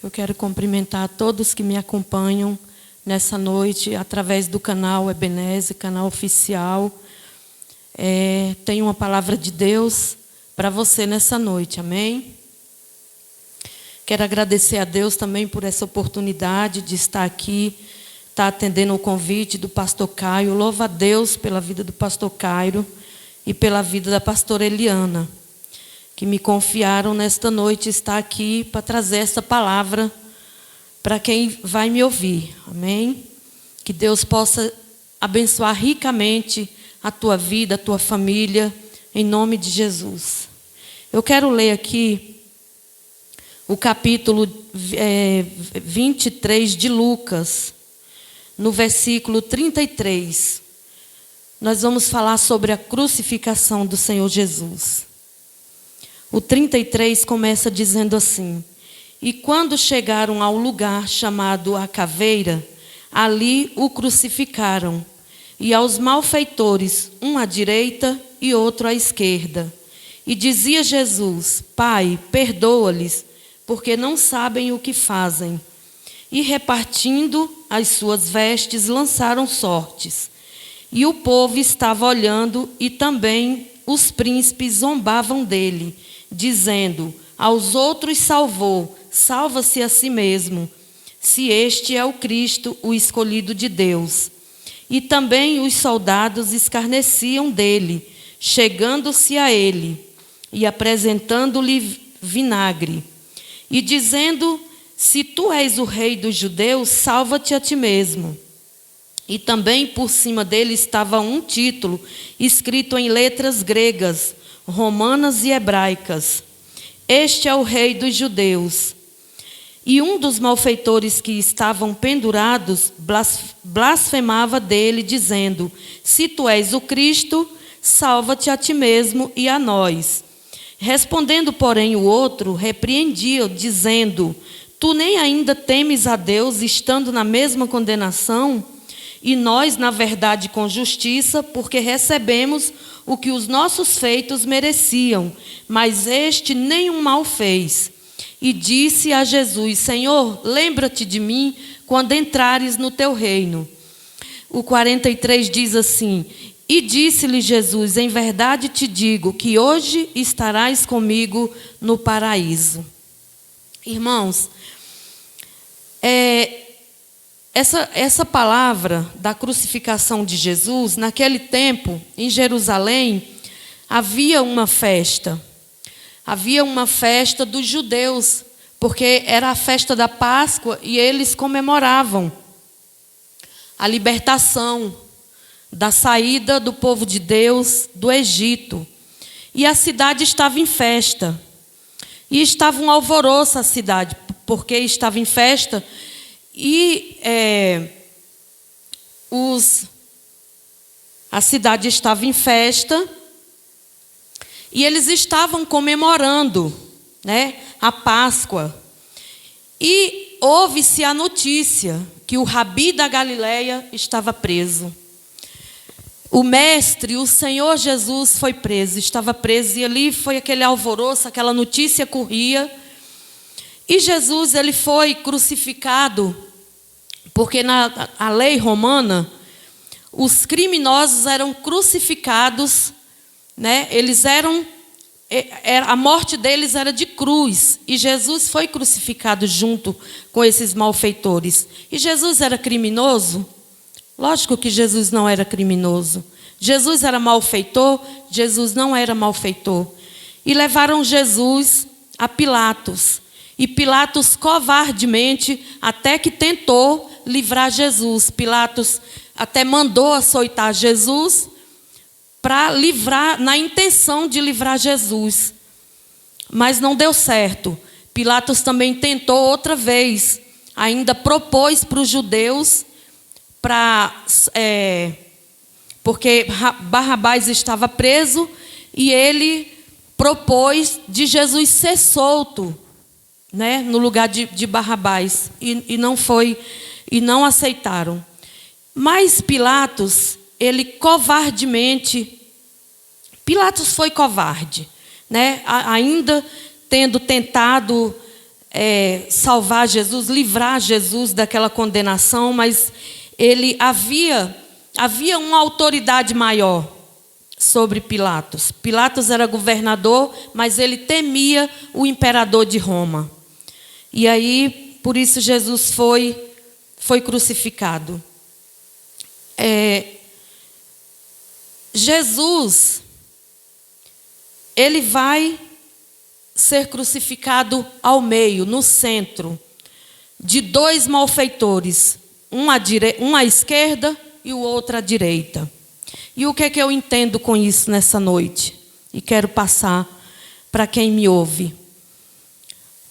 Eu quero cumprimentar todos que me acompanham nessa noite através do canal Ebenezer, canal oficial. Tenho uma palavra de Deus para você nessa noite, amém? Quero agradecer a Deus também por essa oportunidade de estar aqui, estar atendendo o convite do pastor Caio. Louvo a Deus pela vida do pastor Caio e pela vida da pastora Eliana, que me confiaram nesta noite estar aqui para trazer essa palavra para quem vai me ouvir, amém? Que Deus possa abençoar ricamente a tua vida, a tua família, em nome de Jesus. Eu quero ler aqui o capítulo 23 de Lucas, no versículo 33. Nós vamos falar sobre a crucificação do Senhor Jesus. O 33 começa dizendo assim: E quando chegaram ao lugar chamado a Caveira, ali o crucificaram, e aos malfeitores, um à direita e outro à esquerda. E dizia Jesus: Pai, perdoa-lhes, porque não sabem o que fazem. E repartindo as suas vestes, lançaram sortes. E o povo estava olhando, e também os príncipes zombavam dele, dizendo: aos outros salvou, salva-se a si mesmo, se este é o Cristo, o escolhido de Deus. E também os soldados escarneciam dele, chegando-se a ele e apresentando-lhe vinagre, e dizendo: se tu és o rei dos judeus, salva-te a ti mesmo. E também por cima dele estava um título, escrito em letras gregas, romanas e hebraicas: Este é o rei dos judeus. E um dos malfeitores que estavam pendurados blasfemava dele, dizendo: se tu és o Cristo, salva-te a ti mesmo e a nós. Respondendo, porém, o outro, repreendia-o, dizendo: tu nem ainda temes a Deus, estando na mesma condenação? E nós, na verdade, com justiça, porque recebemos o que os nossos feitos mereciam, mas este nenhum mal fez. E disse a Jesus: Senhor, lembra-te de mim quando entrares no teu reino. O 43 diz assim: E disse-lhe Jesus: em verdade te digo que hoje estarás comigo no paraíso. Irmãos, essa palavra da crucificação de Jesus, naquele tempo, em Jerusalém, havia uma festa. Havia uma festa dos judeus, porque era a festa da Páscoa e eles comemoravam a libertação da saída do povo de Deus do Egito. E a cidade estava em festa. E estava um alvoroço a cidade, porque estava em festa. E a cidade estava em festa. E eles estavam comemorando, né, a Páscoa. E houve-se a notícia que o Rabi da Galileia estava preso. O mestre, o Senhor Jesus, foi preso, estava preso. E ali foi aquele alvoroço, aquela notícia corria. E Jesus, ele foi crucificado, porque na a lei romana, os criminosos eram crucificados, né? A morte deles era de cruz, e Jesus foi crucificado junto com esses malfeitores. E Jesus era criminoso? Lógico que Jesus não era criminoso. Jesus era malfeitor? Jesus não era malfeitor. E levaram Jesus a Pilatos. E Pilatos covardemente, até que tentou livrar Jesus. Pilatos até mandou açoitar Jesus para livrar, na intenção de livrar Jesus. Mas não deu certo. Pilatos também tentou outra vez. Ainda propôs para os judeus, porque Barrabás estava preso, e ele propôs de Jesus ser solto, né, no lugar de Barrabás. E não aceitaram. Mas Pilatos, ele covardemente, Pilatos foi covarde, né? Ainda tendo tentado salvar Jesus, livrar Jesus daquela condenação, mas havia uma autoridade maior sobre Pilatos. Pilatos era governador, mas ele temia o imperador de Roma. E aí, por isso Jesus foi crucificado. Jesus, ele vai ser crucificado ao meio, no centro, de dois malfeitores, um à esquerda e o outro à direita. E o que é que eu entendo com isso nessa noite? E quero passar para quem me ouve.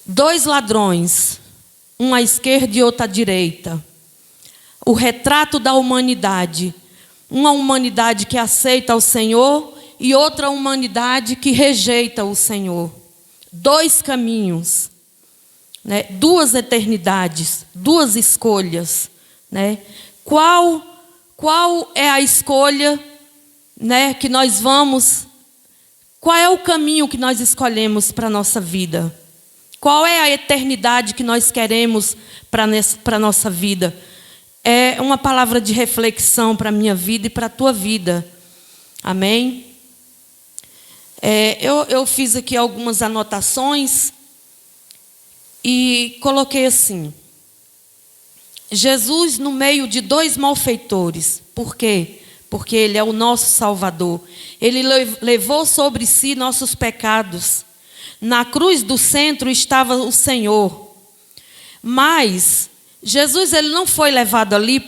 Dois ladrões, um à esquerda e outro à direita. O retrato da humanidade. Uma humanidade que aceita o Senhor e outra humanidade que rejeita o Senhor. Dois caminhos, né? Duas eternidades, duas escolhas, né? Qual é a escolha, né, que nós vamos? Qual é o caminho que nós escolhemos para a nossa vida? Qual é a eternidade que nós queremos para a nossa vida? É uma palavra de reflexão para a minha vida e para a tua vida. Amém? Eu fiz aqui algumas anotações e coloquei assim: Jesus no meio de dois malfeitores. Por quê? Porque Ele é o nosso Salvador. Ele levou sobre si nossos pecados. Na cruz do centro estava o Senhor. Mas Jesus, ele não foi levado ali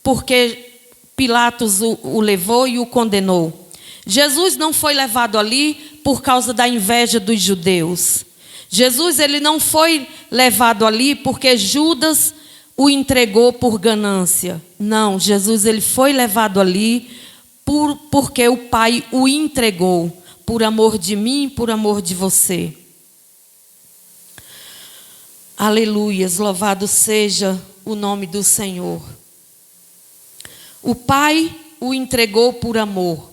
porque Pilatos o levou e o condenou. Jesus não foi levado ali por causa da inveja dos judeus. Jesus, ele não foi levado ali porque Judas o entregou por ganância. Não, Jesus, ele foi levado ali porque o Pai o entregou, por amor de mim, por amor de você. Aleluias, louvado seja o nome do Senhor. O Pai o entregou por amor.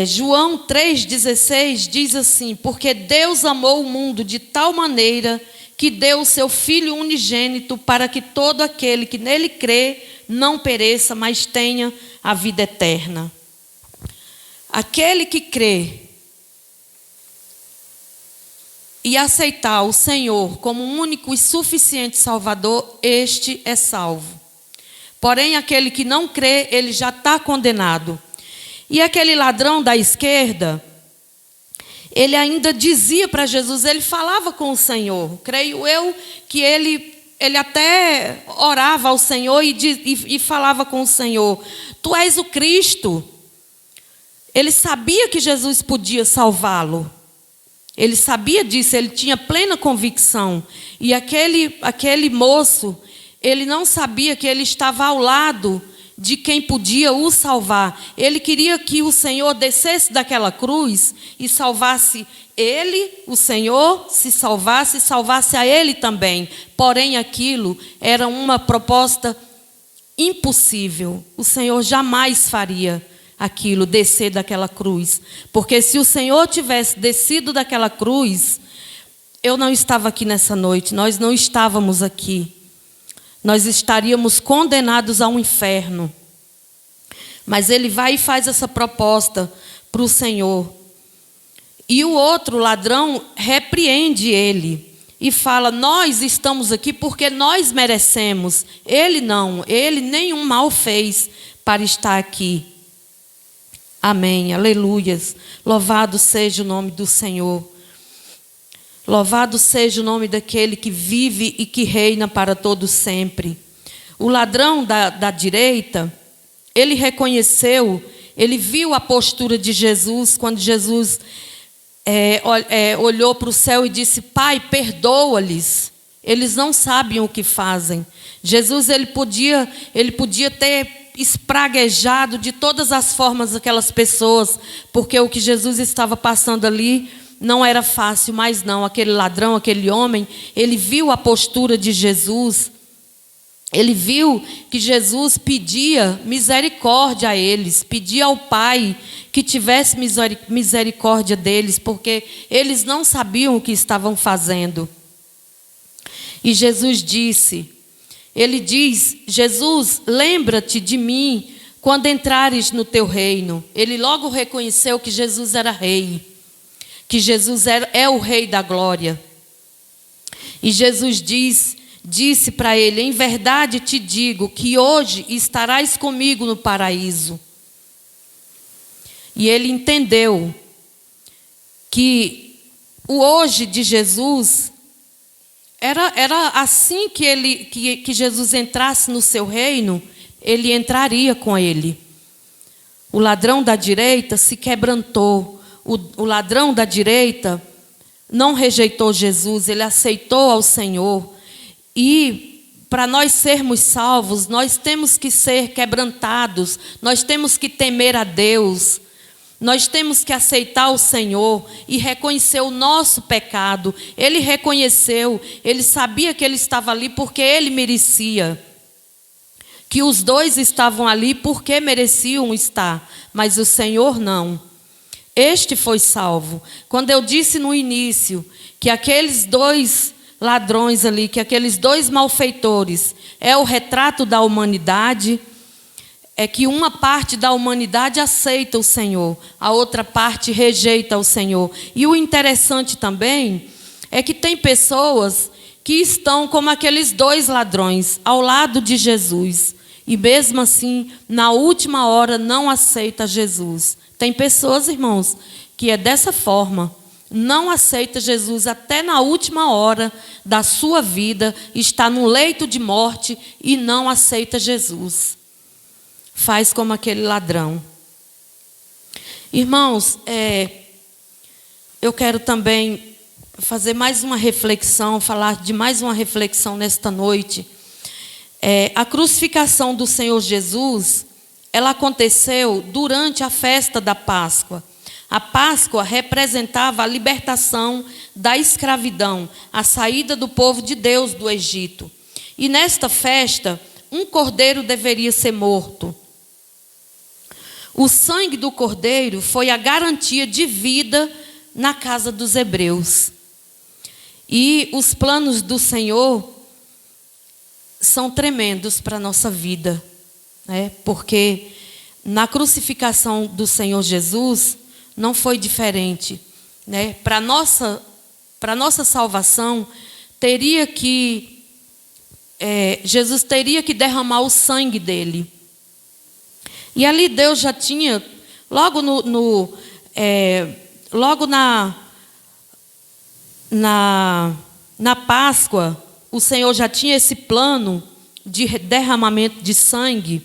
João 3,16 diz assim: porque Deus amou o mundo de tal maneira que deu o seu Filho unigênito para que todo aquele que nele crê não pereça, mas tenha a vida eterna. Aquele que crê e aceitar o Senhor como único e suficiente Salvador, este é salvo. Porém, aquele que não crê, ele já está condenado. E aquele ladrão da esquerda, ele ainda dizia para Jesus, ele falava com o Senhor. Creio eu que ele até orava ao Senhor e falava com o Senhor: tu és o Cristo. Ele sabia que Jesus podia salvá-lo. Ele sabia disso, ele tinha plena convicção. E aquele moço, ele não sabia que ele estava ao lado de quem podia o salvar. Ele queria que o Senhor descesse daquela cruz e salvasse ele, o Senhor, se salvasse a ele também. Porém, aquilo era uma proposta impossível. O Senhor jamais faria aquilo, descer daquela cruz. Porque se o Senhor tivesse descido daquela cruz, eu não estava aqui nessa noite, nós não estávamos aqui. Nós estaríamos condenados ao inferno. Mas ele vai e faz essa proposta para o Senhor. E o outro ladrão repreende ele e fala: nós estamos aqui porque nós merecemos. Ele não, ele nenhum mal fez para estar aqui. Amém, aleluias. Louvado seja o nome do Senhor. Louvado seja o nome daquele que vive e que reina para todo sempre. O ladrão da direita, ele reconheceu, ele viu a postura de Jesus, quando Jesus olhou para o céu e disse: Pai, perdoa-lhes, eles não sabem o que fazem. Jesus, ele podia ter espraguejado de todas as formas aquelas pessoas, porque o que Jesus estava passando ali não era fácil, mas não, aquele ladrão, aquele homem, ele viu a postura de Jesus Ele viu que Jesus pedia misericórdia a eles, pedia ao Pai que tivesse misericórdia deles, porque eles não sabiam o que estavam fazendo. E Jesus disse, Jesus, lembra-te de mim quando entrares no teu reino. Ele logo reconheceu que Jesus era rei, que Jesus é o rei da glória. E Jesus disse para ele, em verdade te digo que hoje estarás comigo no paraíso. E ele entendeu que o hoje de Jesus era assim que Jesus entrasse no seu reino, ele entraria com ele. O ladrão da direita se quebrantou. O ladrão da direita não rejeitou Jesus, ele aceitou ao Senhor. E para nós sermos salvos, nós temos que ser quebrantados, nós temos que temer a Deus, nós temos que aceitar o Senhor e reconhecer o nosso pecado. Ele reconheceu, ele sabia que ele estava ali porque ele merecia. Que os dois estavam ali porque mereciam estar, mas o Senhor não. Este foi salvo. Quando eu disse no início que aqueles dois ladrões ali, que aqueles dois malfeitores é o retrato da humanidade, é que uma parte da humanidade aceita o Senhor, a outra parte rejeita o Senhor. E o interessante também é que tem pessoas que estão como aqueles dois ladrões ao lado de Jesus e mesmo assim na última hora não aceita Jesus. Tem pessoas, irmãos, que é dessa forma. Não aceita Jesus até na última hora da sua vida, está no leito de morte e não aceita Jesus. Faz como aquele ladrão. Irmãos, eu quero também fazer mais uma reflexão, falar de mais uma reflexão nesta noite. A crucificação do Senhor Jesus, ela aconteceu durante a festa da Páscoa. A Páscoa representava a libertação da escravidão, a saída do povo de Deus do Egito. E nesta festa, um cordeiro deveria ser morto. O sangue do cordeiro foi a garantia de vida na casa dos hebreus. E os planos do Senhor são tremendos para a nossa vida, né? Porque na crucificação do Senhor Jesus não foi diferente, né? Para nossa salvação, Jesus teria que derramar o sangue dele. E ali Deus já tinha, logo na Páscoa, o Senhor já tinha esse plano de derramamento de sangue,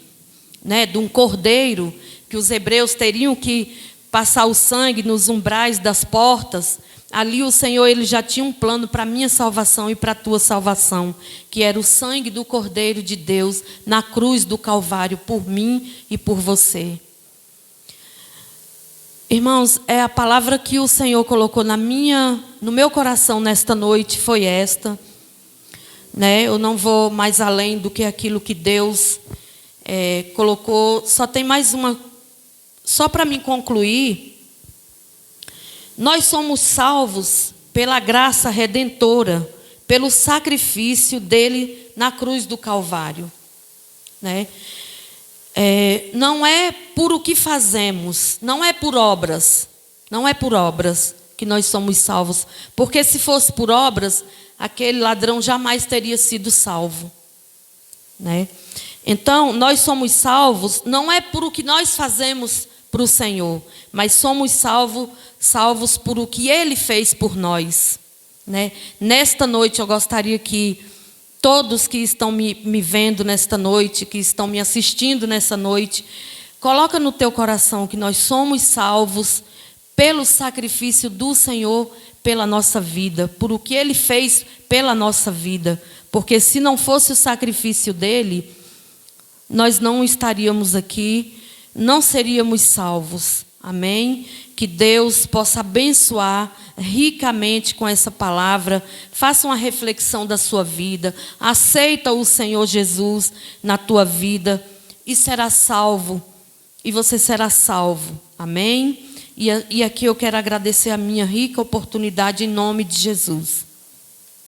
né, de um cordeiro, que os hebreus teriam que passar o sangue nos umbrais das portas. Ali o Senhor ele já tinha um plano para a minha salvação e para a tua salvação, que era o sangue do Cordeiro de Deus na cruz do Calvário, por mim e por você. Irmãos, a palavra que o Senhor colocou no meu coração nesta noite foi esta, né? Eu não vou mais além do que aquilo que Deus colocou. Só tem mais uma, só para me concluir. Nós somos salvos pela graça redentora, pelo sacrifício dele na cruz do Calvário, né? Não é por o que fazemos, não é por obras que nós somos salvos, porque se fosse por obras, aquele ladrão jamais teria sido salvo, né? Então, nós somos salvos não é por o que nós fazemos para o Senhor, mas somos salvos por o que Ele fez por nós, né? Nesta noite eu gostaria que todos que estão me vendo nesta noite, que estão me assistindo nessa noite, coloca no teu coração que nós somos salvos pelo sacrifício do Senhor pela nossa vida, por o que Ele fez pela nossa vida, porque se não fosse o sacrifício dele, nós não estaríamos aqui, não seríamos salvos. Amém? Que Deus possa abençoar ricamente com essa palavra. Faça uma reflexão da sua vida. Aceita o Senhor Jesus na tua vida e será salvo. E você será salvo. Amém? E aqui eu quero agradecer a minha rica oportunidade em nome de Jesus.